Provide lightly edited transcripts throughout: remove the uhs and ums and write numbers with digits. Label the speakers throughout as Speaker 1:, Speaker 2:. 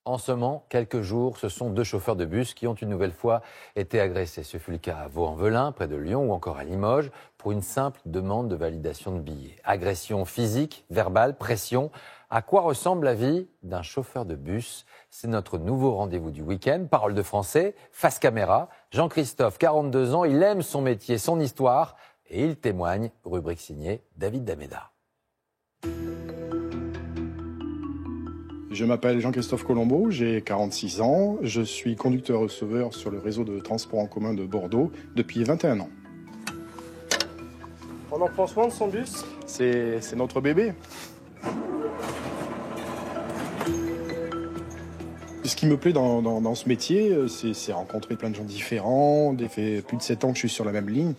Speaker 1: En seulement quelques jours, ce sont 2 chauffeurs de bus qui ont une nouvelle fois été agressés. Ce fut le cas à Vaux-en-Velin, près de Lyon, ou encore à Limoges, pour une simple demande de validation de billets. Agression physique, verbale, pression. À quoi ressemble la vie d'un chauffeur de bus? C'est notre nouveau rendez-vous du week-end. Parole de français, face caméra. Jean-Christophe, 42 ans, il aime son métier, son histoire, et il témoigne. Rubrique signée David Dameda.
Speaker 2: Je m'appelle Jean-Christophe Colombo, j'ai 46 ans, je suis conducteur-receveur sur le réseau de transport en commun de Bordeaux depuis 21 ans.
Speaker 3: On en prend soin de son bus?
Speaker 2: C'est notre bébé. Ce qui me plaît dans ce métier, c'est rencontrer plein de gens différents. Ça fait plus de 7 ans que je suis sur la même ligne,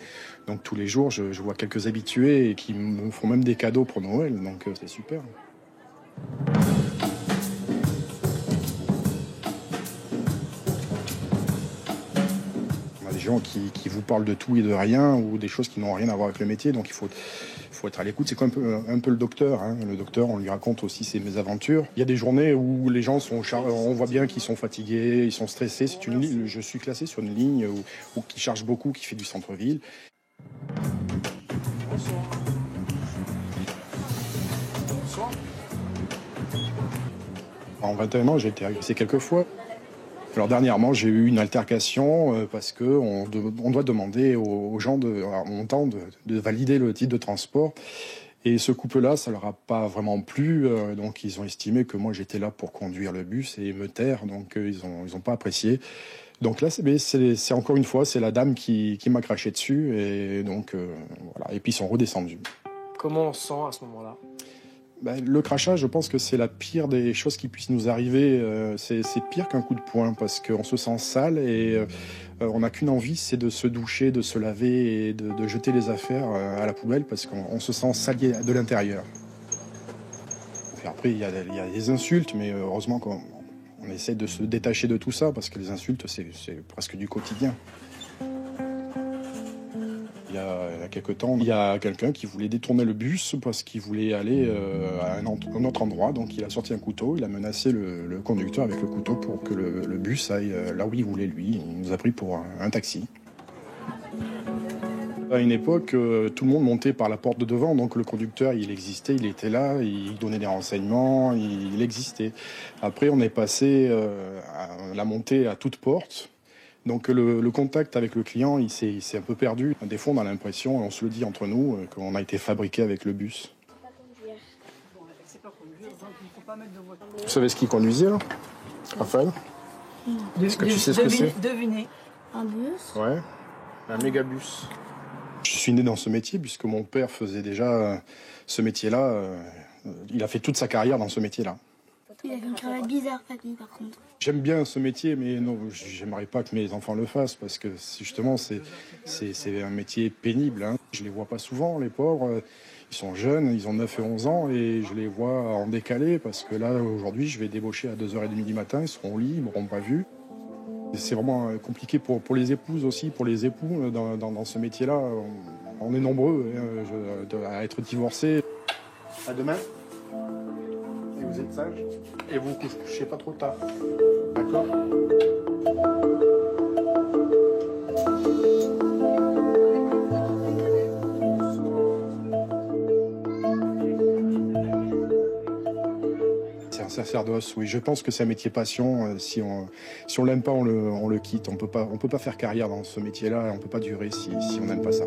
Speaker 2: donc tous les jours je vois quelques habitués et qui me font même des cadeaux pour Noël, donc c'est super. Des gens qui vous parlent de tout et de rien ou des choses qui n'ont rien à voir avec le métier, donc il faut être à l'écoute. C'est comme un peu le docteur, hein. Le docteur, on lui raconte aussi ses mésaventures. Il y a des journées où les gens on voit bien qu'ils sont fatigués, ils sont stressés. Je suis classé sur une ligne où qui charge beaucoup, qui fait du centre-ville.
Speaker 3: Bonsoir. Bonsoir.
Speaker 2: En 21 ans, j'ai été agressé quelques fois. Alors dernièrement, j'ai eu une altercation parce qu'on doit demander aux gens en montant de valider le titre de transport. Et ce couple-là, ça leur a pas vraiment plu. Donc ils ont estimé que moi j'étais là pour conduire le bus et me taire. Donc ils ont pas apprécié. Donc là, c'est encore une fois, c'est la dame qui m'a craché dessus. Et donc voilà. Et puis ils sont redescendus.
Speaker 3: Comment on se sent à ce moment-là?
Speaker 2: Le crachat, je pense que c'est la pire des choses qui puissent nous arriver. C'est pire qu'un coup de poing parce qu'on se sent sale et on n'a qu'une envie, c'est de se doucher, de se laver et de jeter les affaires à la poubelle parce qu'on se sent salié de l'intérieur. Et après, il y a des insultes, mais heureusement qu'on essaie de se détacher de tout ça parce que les insultes, c'est presque du quotidien. Il y a quelques temps, il y a quelqu'un qui voulait détourner le bus parce qu'il voulait aller à un autre endroit. Donc il a sorti un couteau, il a menacé le conducteur avec le couteau pour que le bus aille là où il voulait lui. Il nous a pris pour un taxi. À une époque, tout le monde montait par la porte de devant, donc le conducteur, il existait, il était là, il donnait des renseignements, il existait. Après, on est passé à la montée à toute porte. Donc le contact avec le client, il s'est un peu perdu. Des fois, on a l'impression, on se le dit entre nous, qu'on a été fabriqué avec le bus. Vous savez ce qu'il conduisait, là, Raphaël? Est-ce que tu sais ce que c'est?
Speaker 4: Devinez. Un bus?
Speaker 2: Ouais, un mégabus. Je suis né dans ce métier puisque mon père faisait déjà ce métier-là. Il a fait toute sa carrière dans ce métier-là.
Speaker 4: Il avait une cravate bizarre, papy, par contre.
Speaker 2: J'aime bien ce métier, mais non, j'aimerais pas que mes enfants le fassent parce que justement, c'est un métier pénible. Hein. Je les vois pas souvent, les pauvres. Ils sont jeunes, ils ont 9 et 11 ans et je les vois en décalé parce que là, aujourd'hui, je vais débaucher à 2h30 du matin. Ils seront au lit, ils m'auront pas vu. C'est vraiment compliqué pour les épouses aussi, pour les époux dans ce métier-là. On est nombreux à être divorcés. À demain. Et vous êtes sages. Et vous ne couchez pas trop tard. D'accord ? C'est un sacerdoce, oui. Je pense que c'est un métier passion. Si on l'aime pas, on le quitte. On peut pas faire carrière dans ce métier-là. On peut pas durer si on n'aime pas ça.